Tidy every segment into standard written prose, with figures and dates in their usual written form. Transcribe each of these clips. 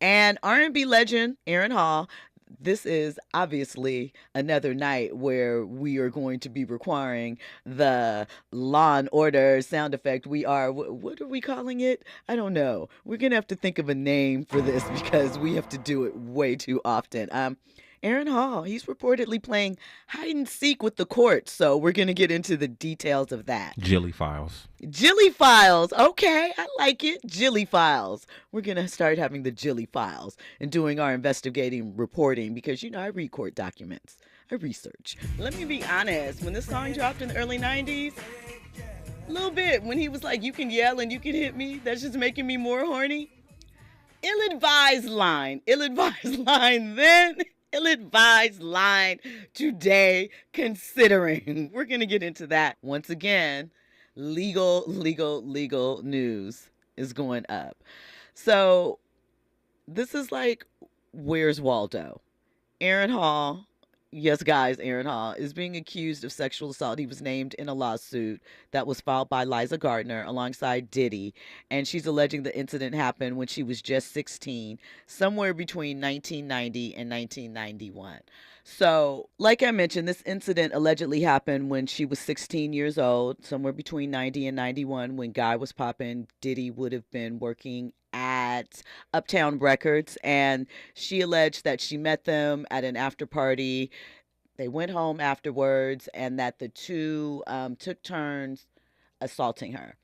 And R&B legend Aaron Hall, this is obviously another night where we are going to be requiring the Law and Order sound effect. What are we calling it? I don't know. We're going to have to think of a name for this because we have to do it way too often. Aaron Hall, he's reportedly playing hide and seek with the court, so we're going to get into the details of that. Jilly Files. Jilly Files. Okay, I like it. Jilly Files. We're going to start having the Jilly Files and doing our investigating reporting because, I read court documents. I research. Let me be honest. When this song dropped in the early 90s, a little bit, when he was like, you can yell and you can hit me, that's just making me more horny. Ill-advised line. Ill-advised line then. Ill-advised line today, considering. We're going to get into that once again. Legal news is going up. So this is like, where's Waldo? Aaron Hall, yes guys, Aaron Hall is being accused of sexual assault. He was named in a lawsuit that was filed by Liza Gardner alongside Diddy, and she's alleging the incident happened when she was just 16, somewhere between 1990 and 1991. So, like I mentioned, this incident allegedly happened when she was 16 years old, somewhere between 90 and 91. When Guy was popping, Diddy would have been working at Uptown Records, and she alleged that she met them at an after party. They went home afterwards, and that the two took turns assaulting her.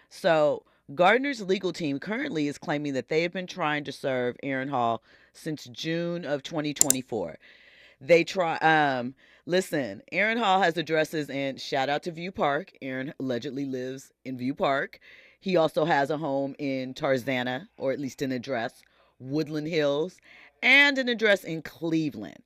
So, Gardner's legal team currently is claiming that they have been trying to serve Aaron Hall since June of 2024. They try. Listen, Aaron Hall has addresses in shout out to View Park. Aaron allegedly lives in View Park. He also has a home in Tarzana, or at least an address, Woodland Hills, and an address in Cleveland.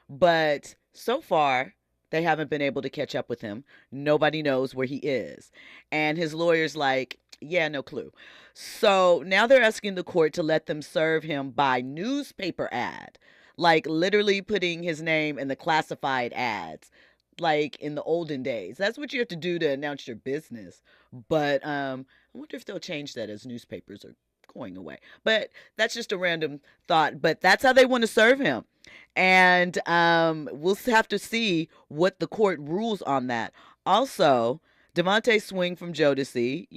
But so far, they haven't been able to catch up with him. Nobody knows where he is. And his lawyer's like, yeah, no clue. So now they're asking the court to let them serve him by newspaper ad, like literally putting his name in the classified ads, like in the olden days. That's what you have to do to announce your business. But I wonder if they'll change that as newspapers are going away. But that's just a random thought. But that's how they want to serve him. And we'll have to see what the court rules on that. Also, Devontae Swing from Jodeci,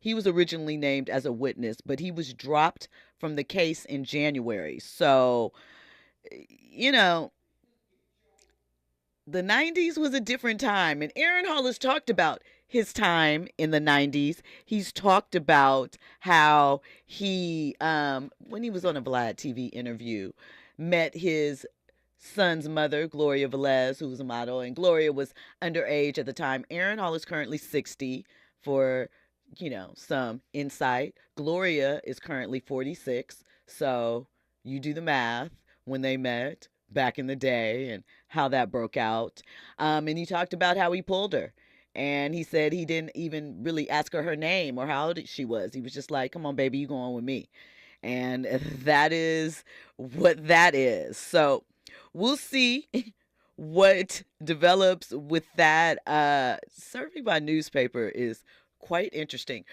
he was originally named as a witness, but he was dropped from the case in January. So, you know, the 90s was a different time. And Aaron Hall has talked about his time in the 90s. He's talked about how he, when he was on a Vlad TV interview, met his son's mother, Gloria Velez, who was a model. And Gloria was underage at the time. Aaron Hall is currently 60 for, some insight. Gloria is currently 46. So you do the math when they met back in the day and how that broke out. And he talked about how he pulled her. And he said he didn't even really ask her name or how old she was. He was just like, come on, baby, you go on with me. And that is what that is. So we'll see what develops with that. Serving by newspaper is quite interesting.